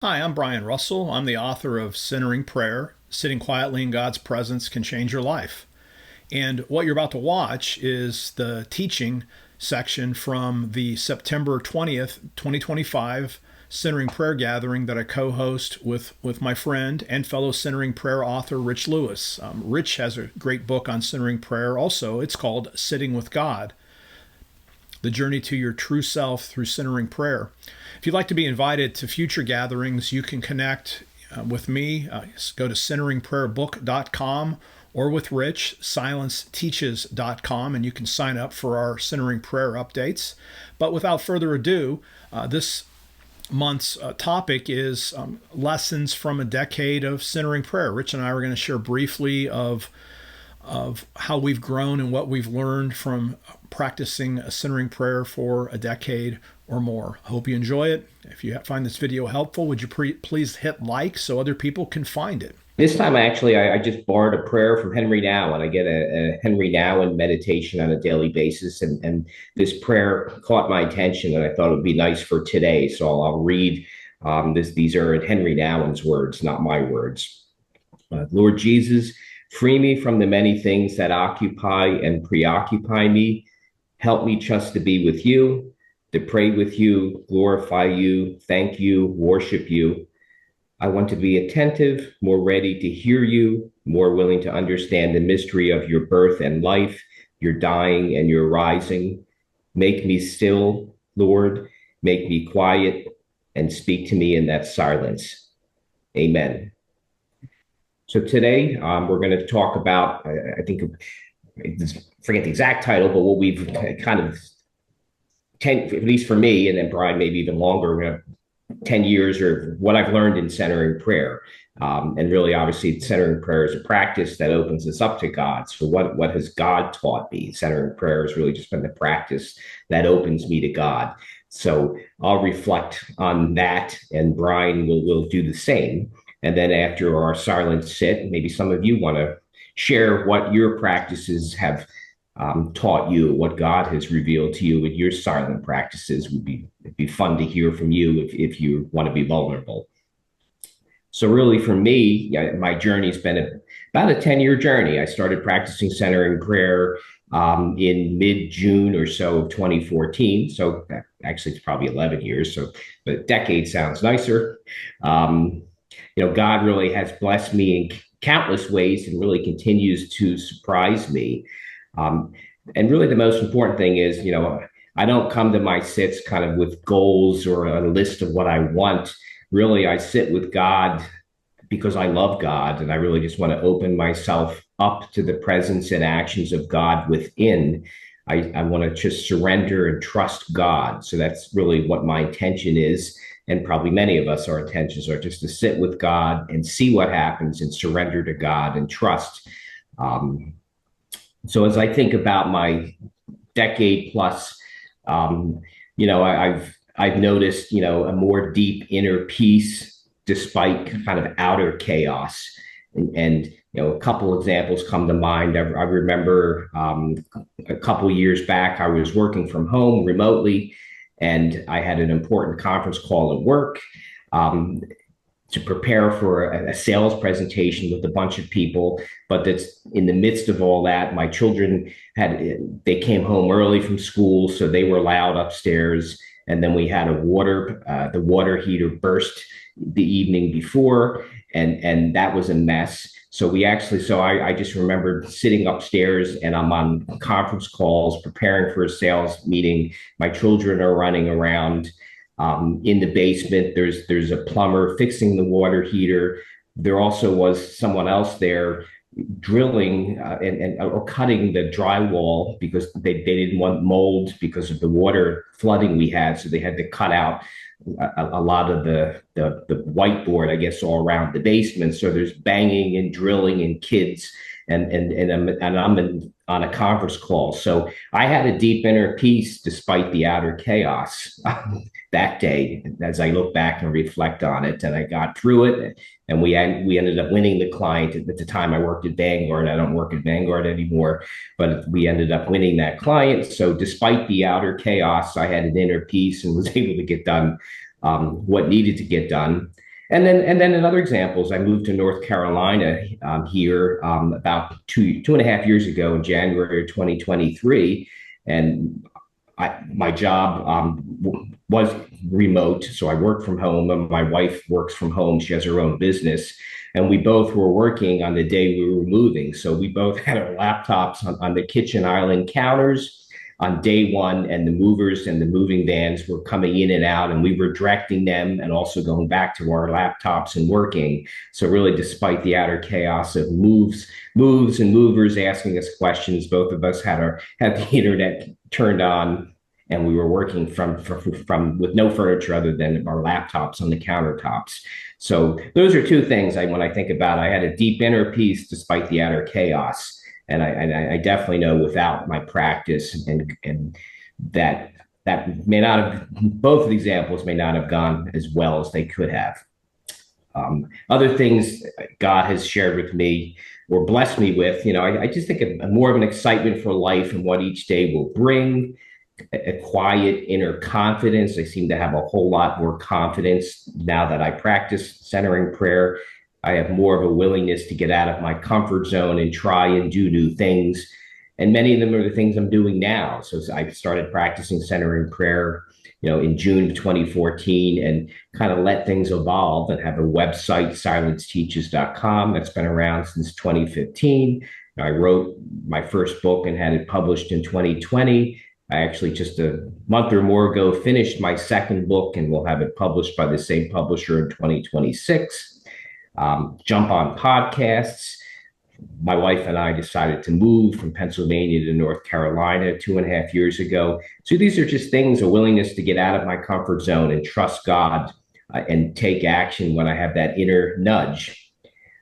Hi, I'm Brian Russell. I'm the author of Centering Prayer. Sitting quietly in God's presence can change your life. And what you're about to watch is the teaching section from the September 20th, 2025 Centering Prayer Gathering that I co host with my friend and fellow Centering Prayer author, Rich Lewis. Rich has a great book on centering prayer also. It's called Sitting with God: The Journey to Your True Self Through Centering Prayer. If you'd like to be invited to future gatherings, you can connect with me. Go to centeringprayerbook.com or with Rich, silenceteaches.com, and you can sign up for our Centering Prayer updates. But without further ado, this month's topic is lessons from a decade of centering prayer. Rich and I are going to share briefly of how we've grown and what we've learned from practicing a centering prayer for a decade or more. I hope you enjoy it. If you find this video helpful, would you please hit like so other people can find it? This time, I just borrowed a prayer from Henry Nouwen. I get a Henry Nouwen meditation on a daily basis, and this prayer caught my attention, and I thought it would be nice for today. So I'll read this. These are Henry Nouwen's words, not my words. Lord Jesus, free me from the many things that occupy and preoccupy me. Help me just to be with you, to pray with you, glorify you, thank you, worship you. I want to be attentive, more ready to hear you, more willing to understand the mystery of your birth and life, your dying and your rising. Make me still, Lord. Make me quiet and speak to me in that silence. Amen. So today we're going to talk about, I think, forget the exact title, but what we've kind of, at least for me, and then Brian, maybe even longer, 10 years or what I've learned in centering prayer. And really, obviously, centering prayer is a practice that opens us up to God. So what has God taught me? Centering prayer has really just been the practice that opens me to God. So I'll reflect on that, and Brian will do the same. And then after our silent sit, maybe some of you want to share what your practices have taught you, what God has revealed to you with your silent practices. It'd be fun to hear from you if you want to be vulnerable. So really for me, yeah, my journey's been about a 10-year journey. I started practicing centering prayer in mid-June or so of 2014. So actually it's probably 11 years. So, but decade sounds nicer. God really has blessed me in countless ways and really continues to surprise me. And really, the most important thing is, I don't come to my sits kind of with goals or a list of what I want. Really, I sit with God because I love God, and I really just want to open myself up to the presence and actions of God within. I want to just surrender and trust God. So that's really what my intention is. And probably many of us, our intentions are just to sit with God and see what happens and surrender to God and trust. So as I think about my decade plus, I've noticed a more deep inner peace despite kind of outer chaos, and a couple examples come to mind. I remember a couple years back, I was working from home remotely, and I had an important conference call at work. To prepare for a sales presentation with a bunch of people. But that's in the midst of all that, my children they came home early from school, so they were loud upstairs. And then we had the water heater burst the evening before, and that was a mess. So I just remember sitting upstairs, and I'm on conference calls preparing for a sales meeting. My children are running around. In the basement, there's a plumber fixing the water heater. There also was someone else there drilling or cutting the drywall because they didn't want mold because of the water flooding we had. So they had to cut out a lot of the whiteboard, I guess, all around the basement. So there's banging and drilling and kids, and I'm on a conference call. So I had a deep inner peace despite the outer chaos that day. As I look back and reflect on it, and I got through it, and we ended up winning the client. At the time, I worked at Vanguard. I don't work at Vanguard anymore, but we ended up winning that client. So despite the outer chaos, I had an inner peace and was able to get done what needed to get done. And then in other examples, I moved to North Carolina here about two and a half years ago in January of 2023, and my job was remote, so I work from home, and my wife works from home. She has her own business, and we both were working on the day we were moving. So we both had our laptops on the kitchen island counters on day one, and the movers and the moving vans were coming in and out, and we were directing them and also going back to our laptops and working. So really, despite the outer chaos of moves and movers asking us questions, both of us had the internet turned on, and we were working from with no furniture other than our laptops on the countertops. So those are two things when I think about. I had a deep inner peace despite the outer chaos, and I definitely know without my practice and that may not have, both of the examples may not have gone as well as they could have. Other things God has shared with me or blessed me with, I just think of more of an excitement for life and what each day will bring, a quiet inner confidence. I seem to have a whole lot more confidence now that I practice centering prayer. I have more of a willingness to get out of my comfort zone and try and do new things. And many of them are the things I'm doing now. So I started practicing centering prayer, in June of 2014, and kind of let things evolve and have a website, silenceteaches.com, that's been around since 2015. I wrote my first book and had it published in 2020. I actually just a month or more ago finished my second book, and we'll have it published by the same publisher in 2026. Jump on podcasts. My wife and I decided to move from Pennsylvania to North Carolina 2.5 years ago. So these are just things, a willingness to get out of my comfort zone and trust God and take action when I have that inner nudge.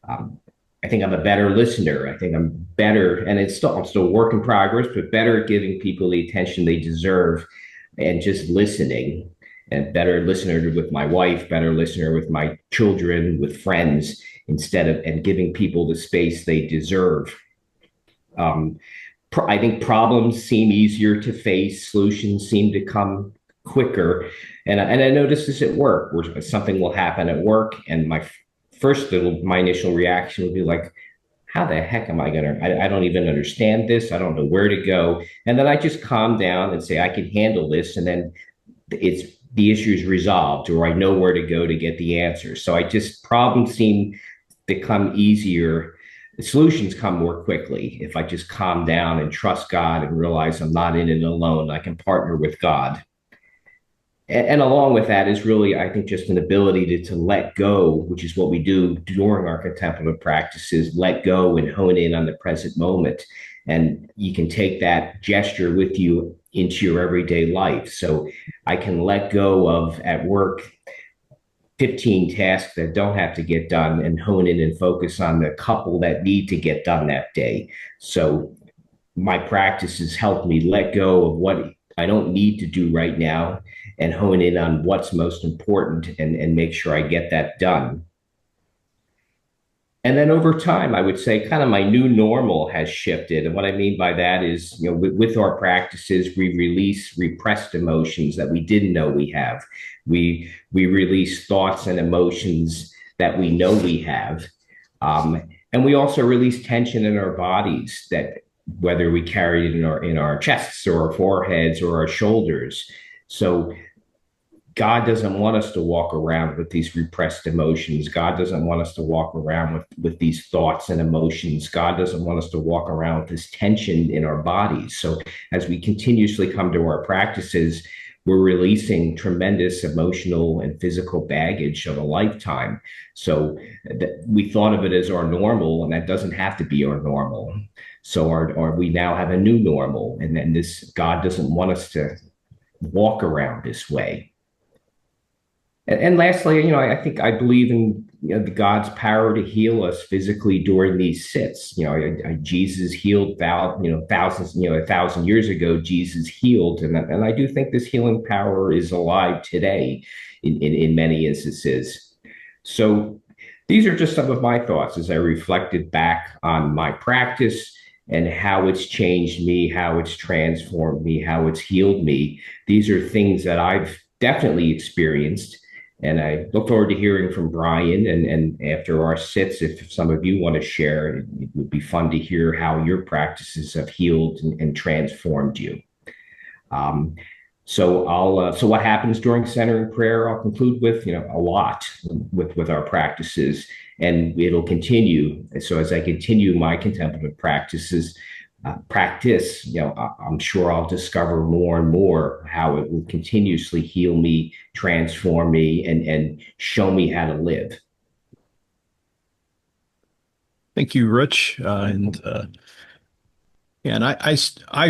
I think I'm a better listener. I think I'm better, and I'm still a work in progress, but better at giving people the attention they deserve and just listening. And better listener with my wife, better listener with my children, with friends, and giving people the space they deserve. I think problems seem easier to face, solutions seem to come quicker. And I notice this at work, where something will happen at work, and my initial reaction would be like, how the heck am I I don't even understand this. I don't know where to go. And then I just calm down and say, I can handle this. And then the issue is resolved, or I know where to go to get the answer. So problems seem to come easier. The solutions come more quickly if I just calm down and trust God and realize I'm not in it alone. I can partner with God. And along with that is really, I think, just an ability to let go, which is what we do during our contemplative practices, let go and hone in on the present moment. And you can take that gesture with you into your everyday life. So I can let go of, at work, 15 tasks that don't have to get done and hone in and focus on the couple that need to get done that day. So my practice has helped me let go of what I don't need to do right now and hone in on what's most important and make sure I get that done. And then over time, I would say kind of my new normal has shifted. And what I mean by that is, with our practices, we release repressed emotions that we didn't know we have. We release thoughts and emotions that we know we have. And we also release tension in our bodies, that whether we carry it in our chests or our foreheads or our shoulders. So God doesn't want us to walk around with these repressed emotions. God doesn't want us to walk around with these thoughts and emotions. God doesn't want us to walk around with this tension in our bodies. So as we continuously come to our practices, we're releasing tremendous emotional and physical baggage of a lifetime. So we thought of it as our normal, and that doesn't have to be our normal. So we now have a new normal, and then God doesn't want us to walk around this way. And lastly, I believe in God's power to heal us physically during these sits. Jesus healed thousands, 1,000 years ago. Jesus healed, and I do think this healing power is alive today in many instances. So these are just some of my thoughts as I reflected back on my practice and how it's changed me, how it's transformed me, how it's healed me. These are things that I've definitely experienced. And I look forward to hearing from Brian. And after our sits, if some of you want to share, it would be fun to hear how your practices have healed and transformed you. Um, so what happens during centering prayer? I'll conclude with a lot with our practices, and it'll continue. So as I continue my contemplative practice, I'm sure I'll discover more and more how it will continuously heal me, transform me, and show me how to live. Thank you, Rich. I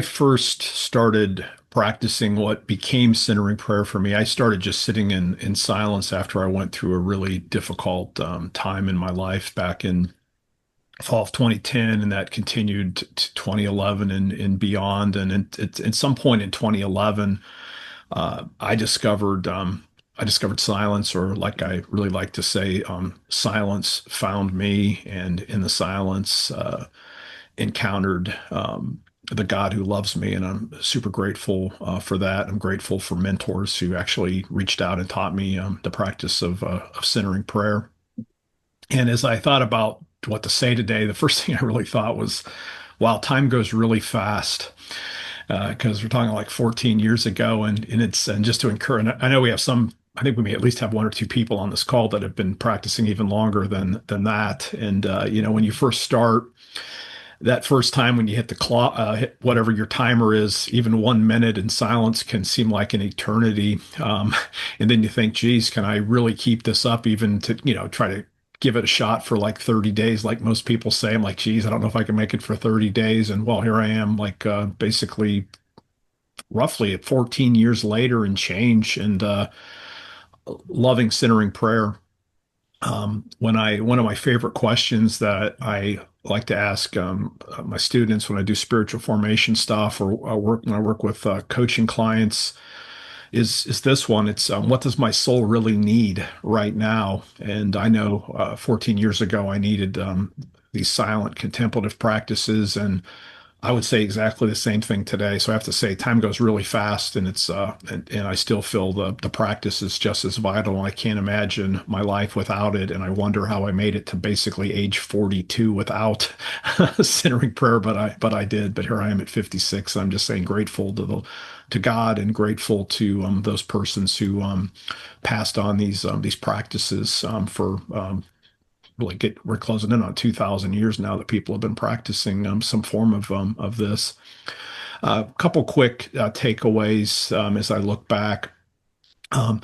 first started practicing what became centering prayer for me. I started just sitting in silence after I went through a really difficult time in my life back in fall of 2010, and that continued to 2011 and beyond. And at some point in 2011, I discovered silence, or like I really like to say, silence found me, and in the silence, encountered the God who loves me, and I'm super grateful for that. I'm grateful for mentors who actually reached out and taught me the practice of centering prayer. And as I thought about what to say today, the first thing I really thought was, wow, time goes really fast. Because we're talking like 14 years ago, and just to incur, and I know we have some. I think we may at least have one or two people on this call that have been practicing even longer than that. And when you first start, that first time when you hit the clock, hit whatever your timer is, even 1 minute in silence can seem like an eternity. And then you think, geez, can I really keep this up even to, try to give it a shot for like 30 days, like most people say? I'm like, geez, I don't know if I can make it for 30 days. And well, here I am, like basically roughly at 14 years later and change, and loving centering prayer. One of my favorite questions that I like to ask my students when I do spiritual formation stuff, or when I work with coaching clients, is this one. It's what does my soul really need right now? And I know 14 years ago I needed these silent contemplative practices, and I would say exactly the same thing today. So I have to say, time goes really fast, and and I still feel the practice is just as vital. I can't imagine my life without it, and I wonder how I made it to basically age 42 without centering prayer, but I did. But here I am at 56. I'm just saying grateful to God, and grateful to those persons who passed on these practices for we're closing in on 2,000 years now that people have been practicing some form of this. A couple quick takeaways as I look back. Um,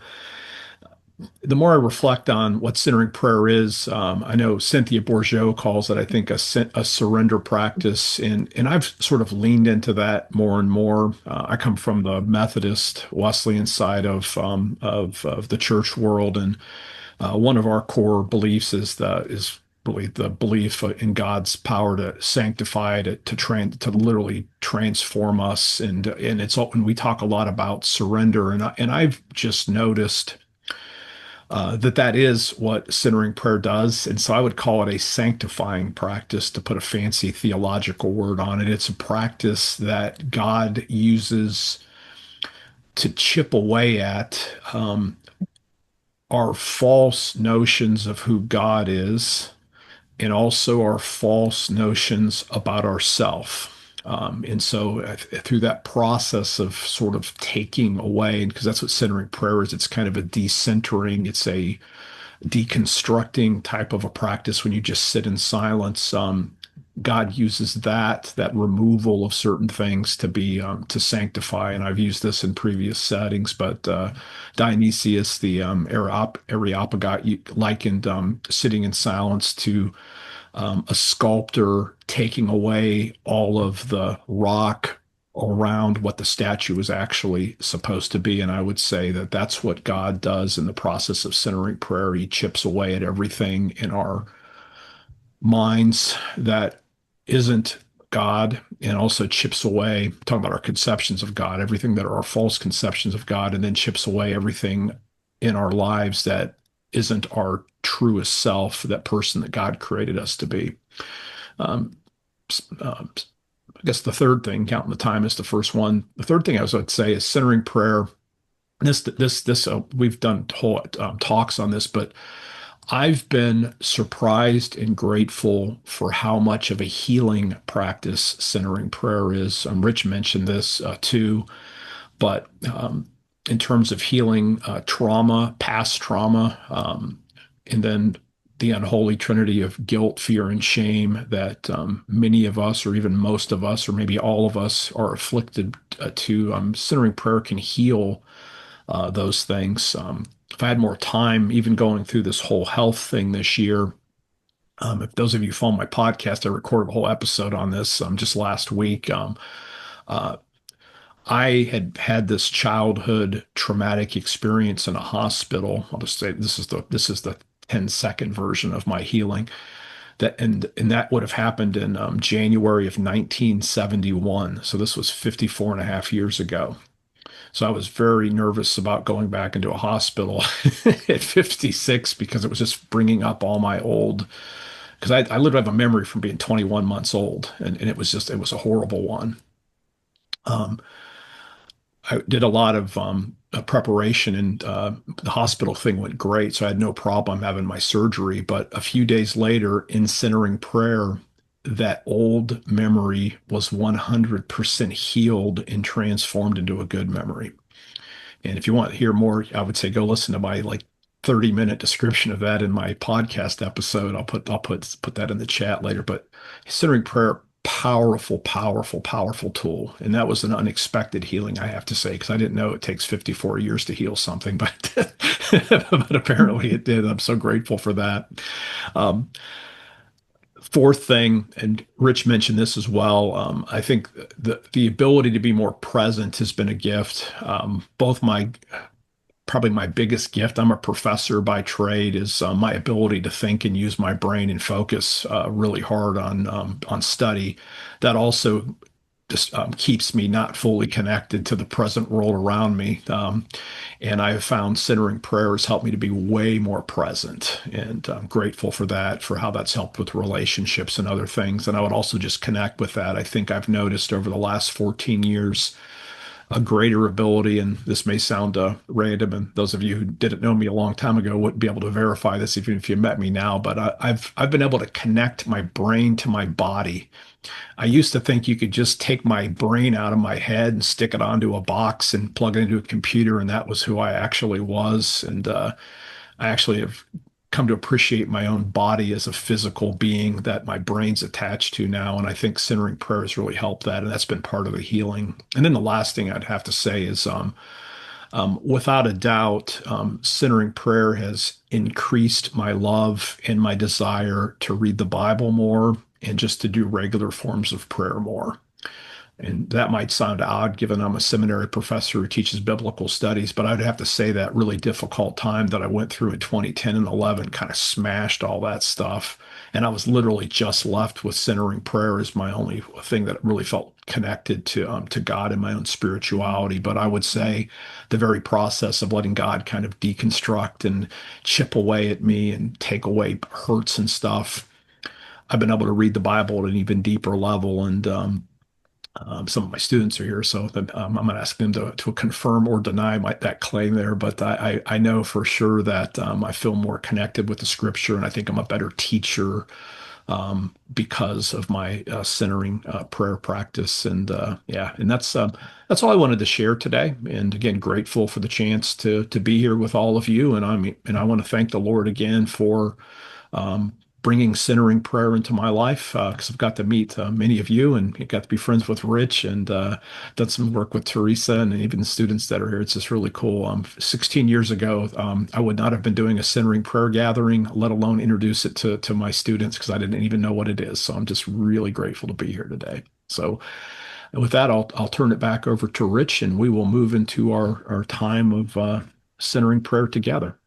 the more I reflect on what centering prayer is, I know Cynthia Bourgeault calls it, I think, a surrender practice, and I've sort of leaned into that more and more. I come from the Methodist Wesleyan side of the church world, and one of our core beliefs is really the belief in God's power to sanctify, to literally transform us, and it's all, when we talk a lot about surrender, and I've just noticed that is what centering prayer does. And so I would call it a sanctifying practice, to put a fancy theological word on it. It's a practice that God uses to chip away at our false notions of who God is, and also our false notions about ourself. And so through that process of sort of taking away, because that's what centering prayer is, it's kind of a decentering, it's a deconstructing type of a practice when you just sit in silence. God uses that removal of certain things to be to sanctify, and I've used this in previous settings. But Dionysius, the Areopagite, likened sitting in silence to a sculptor taking away all of the rock around what the statue is actually supposed to be. And I would say that that's what God does in the process of centering prayer. He chips away at everything in our minds that isn't God, and also chips away, talking about our conceptions of God, everything that are our false conceptions of God, and then chips away everything in our lives that isn't our truest self, that person that God created us to be. Um, I guess the third thing, counting the time, is the first one. The third thing I would say is centering prayer we've done talks on this, but I've been surprised and grateful for how much of a healing practice centering prayer is. Rich mentioned this too, but in terms of healing trauma, past trauma, and then the unholy trinity of guilt, fear, and shame that many of us, or even most of us, or maybe all of us, are afflicted to. Centering prayer can heal those things. If I had more time, even going through this whole health thing this year, if those of you follow my podcast, I recorded a whole episode on this just last week. Uh, I had had this childhood traumatic experience in a hospital. I'll just say this is the 10-second version of my healing. And that would have happened in January of 1971. So this was 54 and a half years ago. So I was very nervous about going back into a hospital at 56 because it was just bringing up all my old, because I literally have a memory from being 21 months old, and it was a horrible one. Um, I did a lot of preparation, and the hospital thing went great, so I had no problem having my surgery. But a few days later, in centering prayer, that old memory was 100% healed and transformed into a good memory. And if you want to hear more, I would say go listen to my like 30-minute description of that in my podcast episode. I'll put that in the chat later. But centering prayer, powerful, powerful, powerful tool. And that was an unexpected healing, I have to say, because I didn't know it takes 54 years to heal something, but but apparently it did. I'm so grateful for that. Um, Fourth thing, and Rich mentioned this as well, I think the ability to be more present has been a gift. Both my Probably my biggest gift. I'm a professor by trade. Is my ability to think and use my brain and focus really hard on study. That also just keeps me not fully connected to the present world around me. And I have found centering prayer has helped me to be way more present. And I'm grateful for that, for how that's helped with relationships and other things. And I would also just connect with that. I think I've noticed over the last 14 years a greater ability, and this may sound random, and those of you who didn't know me a long time ago wouldn't be able to verify this even if you met me now, but I've been able to connect my brain to my body. I used to think you could just take my brain out of my head and stick it onto a box and plug it into a computer, and that was who I actually was. And I actually have come to appreciate my own body as a physical being that my brain's attached to now. And I think centering prayer has really helped that. And that's been part of the healing. And then the last thing I'd have to say is without a doubt, centering prayer has increased my love and my desire to read the Bible more and just to do regular forms of prayer more. And that might sound odd given I'm a seminary professor who teaches biblical studies, but I'd have to say that really difficult time that I went through in 2010 and 11 kind of smashed all that stuff. And I was literally just left with centering prayer as my only thing that really felt connected to God and my own spirituality. But I would say the very process of letting God kind of deconstruct and chip away at me and take away hurts and stuff, I've been able to read the Bible at an even deeper level. And some of my students are here, so I'm going to ask them to confirm or deny that claim there. But I know for sure that I feel more connected with the scripture, and I think I'm a better teacher because of my centering prayer practice. And yeah, and that's all I wanted to share today. And again, grateful for the chance to be here with all of you. And I want to thank the Lord again for bringing centering prayer into my life because I've got to meet many of you and got to be friends with Rich and done some work with Teresa and even the students that are here. It's just really cool. 16 years ago, I would not have been doing a centering prayer gathering, let alone introduce it to my students because I didn't even know what it is. So I'm just really grateful to be here today. So with that, I'll turn it back over to Rich and we will move into our time of centering prayer together.